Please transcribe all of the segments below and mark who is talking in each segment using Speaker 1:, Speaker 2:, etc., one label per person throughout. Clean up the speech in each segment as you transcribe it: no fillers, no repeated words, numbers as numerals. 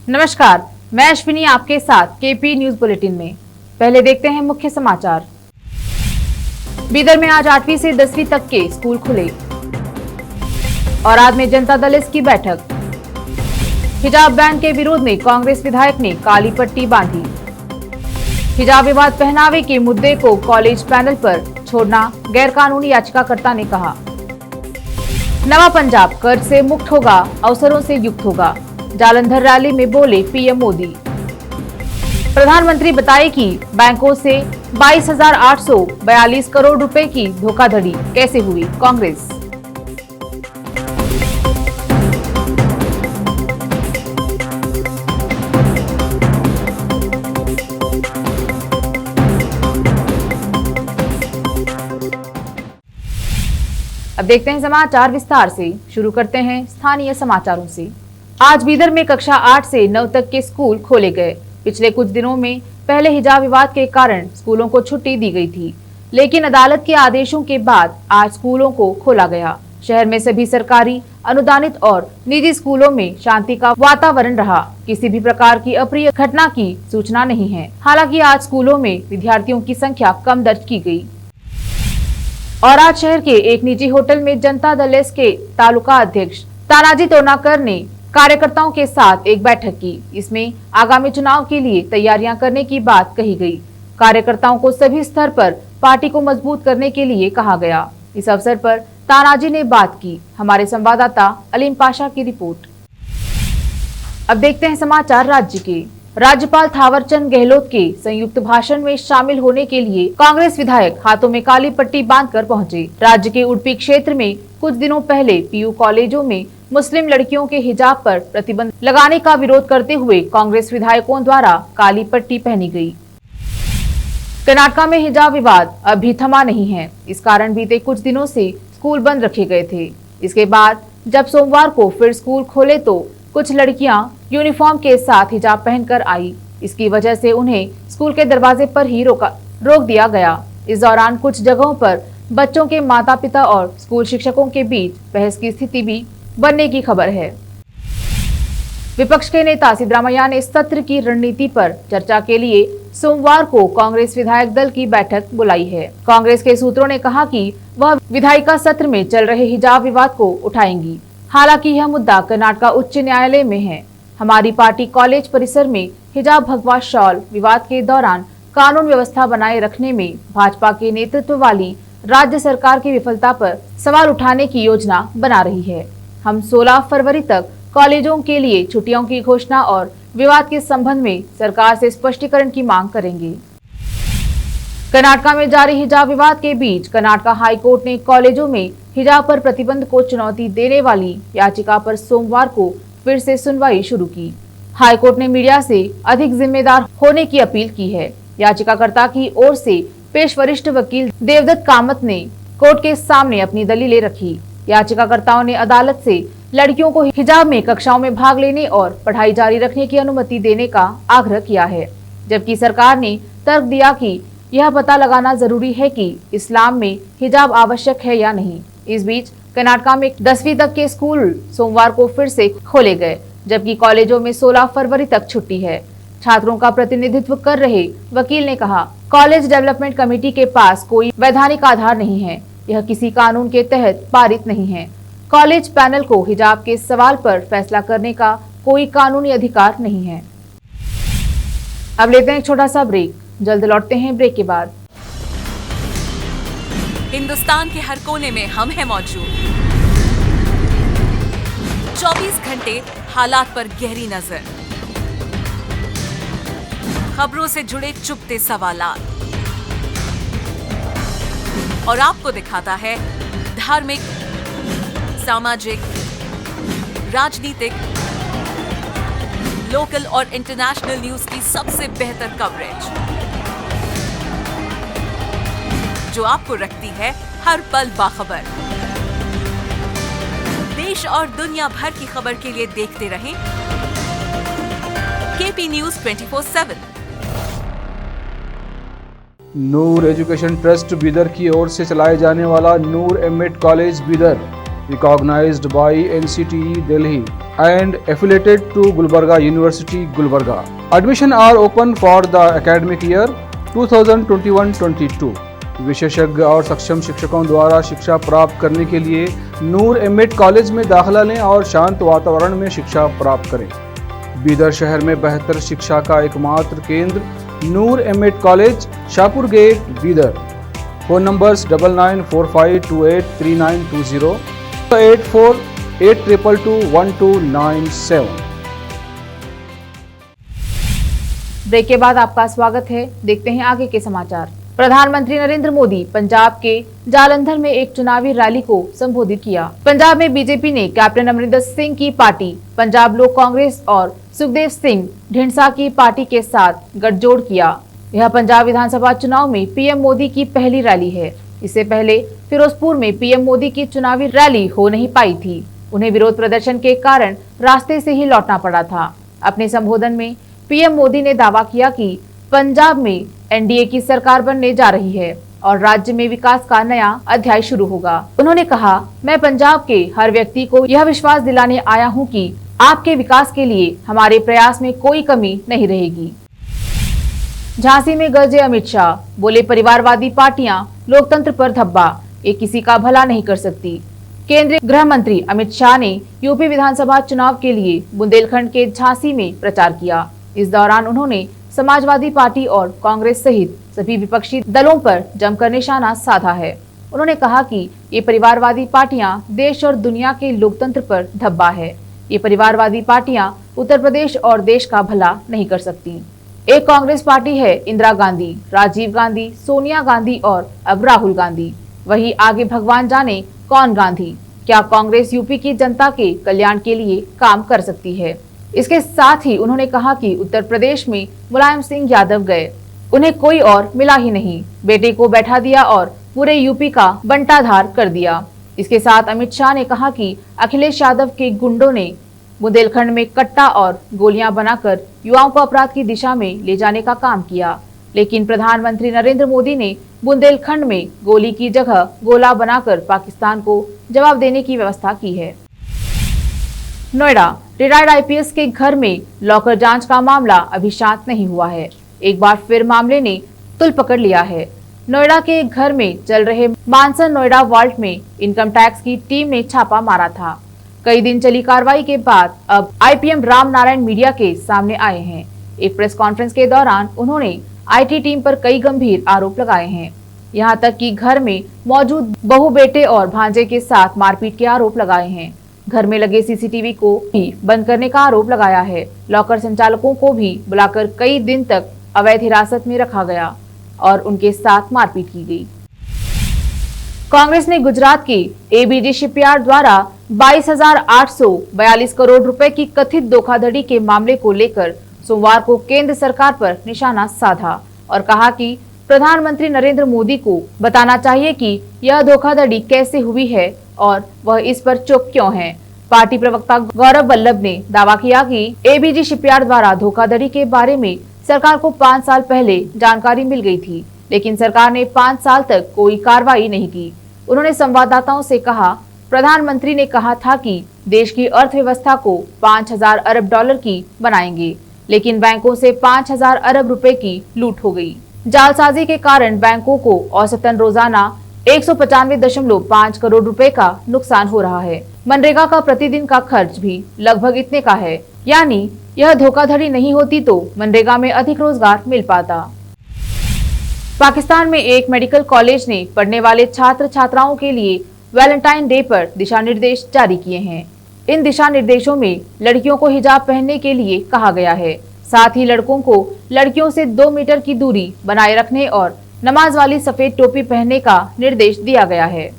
Speaker 1: नमस्कार, मैं अश्विनी आपके साथ केपी न्यूज बुलेटिन में। पहले देखते हैं मुख्य समाचार। बीदर में आज 8वीं से 10वीं तक के स्कूल खुले। औराद में जनता दल की बैठक। हिजाब बैन के विरोध में कांग्रेस विधायक ने काली पट्टी बांधी। हिजाब विवाद पहनावे के मुद्दे को कॉलेज पैनल पर छोड़ना गैरकानूनी, याचिकाकर्ता ने कहा। नवा पंजाब कर्ज से मुक्त होगा, अवसरों से युक्त होगा, जालंधर रैली में बोले पीएम मोदी। प्रधानमंत्री बताए कि बैंकों से 22,842 करोड़ रुपए की धोखाधड़ी कैसे हुई, कांग्रेस। अब देखते हैं समाचार विस्तार से। शुरू करते हैं स्थानीय समाचारों से। आज बीदर में कक्षा 8 से 9 तक के स्कूल खोले गए। पिछले कुछ दिनों में पहले हिजाब विवाद के कारण स्कूलों को छुट्टी दी गई थी, लेकिन अदालत के आदेशों के बाद आज स्कूलों को खोला गया। शहर में सभी सरकारी, अनुदानित और निजी स्कूलों में शांति का वातावरण रहा। किसी भी प्रकार की अप्रिय घटना की सूचना नहीं है। हालांकि आज स्कूलों में विद्यार्थियों की संख्या कम दर्ज की गई। और आज शहर के एक निजी होटल में जनता दल के तालुका अध्यक्ष तानाजी तोनाकर ने कार्यकर्ताओं के साथ एक बैठक की। इसमें आगामी चुनाव के लिए तैयारियां करने की बात कही गई। कार्यकर्ताओं को सभी स्तर पर पार्टी को मजबूत करने के लिए कहा गया। इस अवसर पर तानाजी ने बात की। हमारे संवाददाता अलीम पाशा की रिपोर्ट। अब देखते हैं समाचार राज्य के। राज्यपाल थावरचंद गहलोत के संयुक्त भाषण में शामिल होने के लिए कांग्रेस विधायक हाथों में काली पट्टी बांधकर पहुंचे। राज्य के उडुपी क्षेत्र में कुछ दिनों पहले पीयू कॉलेजों में मुस्लिम लड़कियों के हिजाब पर प्रतिबंध लगाने का विरोध करते हुए कांग्रेस विधायकों द्वारा काली पट्टी पहनी गई। कर्नाटक में हिजाब विवाद अभी थमा नहीं है। इस कारण बीते कुछ दिनों से स्कूल बंद रखे गए थे। इसके बाद जब सोमवार को फिर स्कूल खोले तो कुछ लड़कियां यूनिफॉर्म के साथ हिजाब पहनकर आई। इसकी वजह से उन्हें स्कूल के दरवाजे पर ही रोक दिया गया। इस दौरान कुछ जगहों पर बच्चों के माता पिता और स्कूल शिक्षकों के बीच बहस की स्थिति भी बनने की खबर है। विपक्ष के नेता सिद्धरामैया ने सत्र की रणनीति पर चर्चा के लिए सोमवार को कांग्रेस विधायक दल की बैठक बुलाई है। कांग्रेस के सूत्रों ने कहा कि वह विधायिका सत्र में चल रहे हिजाब विवाद को उठाएंगी। हालांकि यह मुद्दा कर्नाटक उच्च न्यायालय में है। हमारी पार्टी कॉलेज परिसर में हिजाब भगवा शॉल विवाद के दौरान कानून व्यवस्था बनाए रखने में भाजपा के नेतृत्व वाली राज्य सरकार की विफलता पर सवाल उठाने की योजना बना रही है। हम 16 फरवरी तक कॉलेजों के लिए छुट्टियों की घोषणा और विवाद के संबंध में सरकार से स्पष्टीकरण की मांग करेंगे। कर्नाटक में जारी हिजाब विवाद के बीच कर्नाटक हाई कोर्ट ने कॉलेजों में हिजाब पर प्रतिबंध को चुनौती देने वाली याचिका पर सोमवार को फिर से सुनवाई शुरू की। हाई कोर्ट ने मीडिया से अधिक जिम्मेदार होने की अपील की है। याचिकाकर्ता की ओर से पेश वरिष्ठ वकील देवदत्त कामत ने कोर्ट के सामने अपनी दलीलें रखी। याचिकाकर्ताओं ने अदालत से लड़कियों को हिजाब में कक्षाओं में भाग लेने और पढ़ाई जारी रखने की अनुमति देने का आग्रह किया है, जबकि सरकार ने तर्क दिया कि यह पता लगाना जरूरी है कि इस्लाम में हिजाब आवश्यक है या नहीं। इस बीच कर्नाटक में 10वीं तक के स्कूल सोमवार को फिर से खोले गए, जबकि कॉलेजों में 16 फरवरी तक छुट्टी है। छात्रों का प्रतिनिधित्व कर रहे वकील ने कहा, कॉलेज डेवलपमेंट कमेटी के पास कोई वैधानिक आधार नहीं है। यह किसी कानून के तहत पारित नहीं है। कॉलेज पैनल को हिजाब के सवाल पर फैसला करने का कोई कानूनी अधिकार नहीं है। अब लेते हैं एक छोटा सा ब्रेक। जल्द लौटते हैं ब्रेक के बाद।
Speaker 2: हिंदुस्तान के हर कोने में हम हैं मौजूद। 24 घंटे हालात पर गहरी नजर, खबरों से जुड़े चुपते सवालात और आपको दिखाता है धार्मिक, सामाजिक, राजनीतिक, लोकल और इंटरनेशनल न्यूज की सबसे बेहतर कवरेज, जो आपको रखती है हर पल बाखबर। देश और दुनिया भर की खबर के लिए देखते रहें KP news 24/7।
Speaker 3: Noor education trust Bidar की ओर से चलाए जाने वाला Noor MEd college Bidar recognized by NCTE Delhi and affiliated to Gulbarga University, Gulbarga. Admission are open for the academic year 2021-22. विशेषज्ञ और सक्षम शिक्षकों द्वारा शिक्षा प्राप्त करने के लिए नूर एमएड कॉलेज में दाखिला लें और शांत वातावरण में शिक्षा प्राप्त करें। बीदर शहर में बेहतर शिक्षा का एकमात्र केंद्र Noor MEd college, Shahpur gate, Bidar. Phone numbers 9945283920, 8482221297।
Speaker 1: Break के बाद आपका स्वागत है। देखते हैं आगे के समाचार। प्रधानमंत्री नरेंद्र मोदी पंजाब के जालंधर में एक चुनावी रैली को संबोधित किया। पंजाब में बीजेपी ने कैप्टन अमरिंदर सिंह की पार्टी पंजाब लोक कांग्रेस और सुखदेव सिंह ढींडसा की पार्टी के साथ गठजोड़ किया। यह पंजाब विधानसभा चुनाव में पीएम मोदी की पहली रैली है। इससे पहले फिरोजपुर में पीएम मोदी की चुनावी रैली हो नहीं पाई थी। उन्हें विरोध प्रदर्शन के कारण रास्ते से ही लौटना पड़ा था। अपने संबोधन में पीएम मोदी ने दावा किया कि पंजाब में एनडीए की सरकार बनने जा रही है और राज्य में विकास का नया अध्याय शुरू होगा। उन्होंने कहा, मैं पंजाब के हर व्यक्ति को यह विश्वास दिलाने आया हूं कि आपके विकास के लिए हमारे प्रयास में कोई कमी नहीं रहेगी। झांसी में गरजे अमित शाह, बोले परिवारवादी पार्टियां लोकतंत्र पर धब्बा, ये किसी का भला नहीं कर सकती। केंद्रीय गृह मंत्री अमित शाह ने यूपी विधानसभा चुनाव के लिए बुंदेलखंड के झांसी में प्रचार किया। इस दौरान उन्होंने समाजवादी पार्टी और कांग्रेस सहित सभी विपक्षी दलों पर जमकर निशाना साधा है। उन्होंने कहा कि ये परिवारवादी पार्टियां देश और दुनिया के लोकतंत्र पर धब्बा है। ये परिवारवादी पार्टियां उत्तर प्रदेश और देश का भला नहीं कर सकती। एक कांग्रेस पार्टी है इंदिरा गांधी, राजीव गांधी, सोनिया गांधी और अब राहुल गांधी। वही आगे भगवान जाने कौन गांधी। क्या कांग्रेस यूपी की जनता के कल्याण के लिए काम कर सकती है? इसके साथ ही उन्होंने कहा कि उत्तर प्रदेश में मुलायम सिंह यादव गए, उन्हें कोई और मिला ही नहीं। बेटे को बैठा दिया और पूरे यूपी का बंटाधार कर दिया। इसके साथ अमित शाह ने कहा कि अखिलेश यादव के गुंडों ने बुंदेलखंड में कट्टा और गोलियां बनाकर युवाओं को अपराध की दिशा में ले जाने का काम किया, लेकिन प्रधानमंत्री नरेंद्र मोदी ने बुंदेलखंड में गोली की जगह गोला बनाकर पाकिस्तान को जवाब देने की व्यवस्था की है। नोएडा, रिटायर्ड आईपीएस के घर में लॉकर जांच का मामला अभी शांत नहीं हुआ है। एक बार फिर मामले ने तुल पकड़ लिया है। नोएडा के एक घर में चल रहे मानसन नोएडा वाल्ट में इनकम टैक्स की टीम ने छापा मारा था। कई दिन चली कार्रवाई के बाद अब आईपीएम राम नारायण मीडिया के सामने आए हैं। एक प्रेस कॉन्फ्रेंस के दौरान उन्होंने आईटी टीम पर कई गंभीर आरोप लगाए हैं। यहाँ तक कि घर में मौजूद बहू, बेटे और भांजे के साथ मारपीट के आरोप लगाए हैं। घर में लगे सीसीटीवी को भी बंद करने का आरोप लगाया है। लॉकर संचालकों को भी बुलाकर कई दिन तक अवैध हिरासत में रखा गया और उनके साथ मारपीट की गई। कांग्रेस ने गुजरात के एबीजी शिपयार्ड द्वारा 22,842 करोड़ रुपए की कथित धोखाधड़ी के मामले को लेकर सोमवार को केंद्र सरकार पर निशाना साधा और कहा कि प्रधानमंत्री नरेंद्र मोदी को बताना चाहिए कि यह धोखाधड़ी कैसे हुई है और वह इस पर चुप क्यों हैं। पार्टी प्रवक्ता गौरव वल्लभ ने दावा किया कि एबीजी शिपयार्ड द्वारा धोखाधड़ी के बारे में सरकार को 5 साल पहले जानकारी मिल गई थी, लेकिन सरकार ने 5 साल तक कोई कार्रवाई नहीं की। उन्होंने संवाददाताओं से कहा, प्रधानमंत्री ने कहा था कि देश की अर्थव्यवस्था को 5,000 अरब डॉलर की बनाएंगे, लेकिन बैंकों से 5,000 अरब रुपए की लूट हो गई। जालसाजी के कारण बैंकों को औसतन रोजाना 195.5 करोड़ रुपए का नुकसान हो रहा है। मनरेगा का प्रतिदिन का खर्च भी लगभग इतने का है, यानी यह धोखाधड़ी नहीं होती तो मनरेगा में अधिक रोजगार मिल पाता। पाकिस्तान में एक मेडिकल कॉलेज ने पढ़ने वाले छात्र छात्राओं के लिए वैलेंटाइन डे पर दिशा निर्देश जारी किए हैं। इन दिशा निर्देशों में लड़कियों को हिजाब पहनने के लिए कहा गया है। साथ ही लड़कों को लड़कियों से 2 मीटर की दूरी बनाए रखने और नमाज वाली सफेद टोपी पहनने का निर्देश दिया गया है।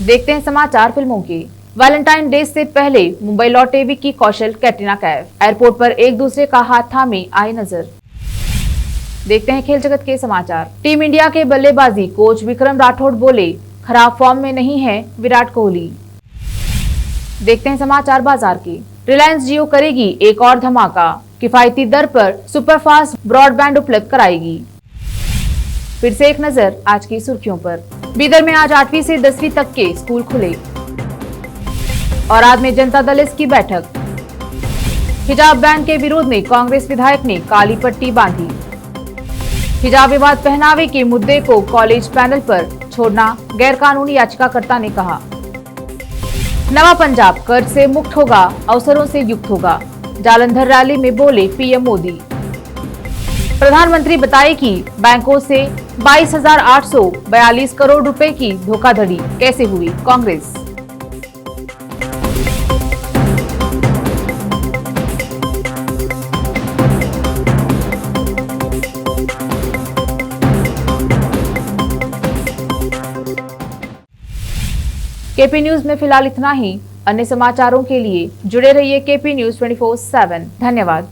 Speaker 1: देखते हैं समाचार फिल्मों के। वैलेंटाइन डे से पहले मुंबई लौटे विक्की कौशल, कैटरीना कैफ एयरपोर्ट पर एक दूसरे का हाथ थामे आए नजर। देखते हैं खेल जगत के समाचार। टीम इंडिया के बल्लेबाजी कोच विक्रम राठौड़ बोले, खराब फॉर्म में नहीं है विराट कोहली। देखते हैं समाचार बाजार के। रिलायंस जियो करेगी एक और धमाका, किफायती दर पर सुपरफास्ट ब्रॉडबैंड उपलब्ध कराएगी। फिर से एक नजर आज की सुर्खियों पर। बीदर में आज 8वीं से 10वीं तक के स्कूल खुले। औराद में जनता दल एस की बैठक। हिजाब बैन के विरोध में कांग्रेस विधायक ने काली पट्टी बांधी। हिजाब विवाद पहनावे के मुद्दे को कॉलेज पैनल पर छोड़ना गैरकानूनी, याचिकाकर्ता ने कहा। नवा पंजाब कर्ज से मुक्त होगा, अवसरों से युक्त होगा, जालंधर रैली में बोले पीएम मोदी। प्रधानमंत्री बताए कि बैंकों से 22,842 करोड़ रुपए की धोखाधड़ी कैसे हुई, कांग्रेस। केपी न्यूज में फिलहाल इतना ही। अन्य समाचारों के लिए जुड़े रहिए केपी न्यूज 24/7। धन्यवाद।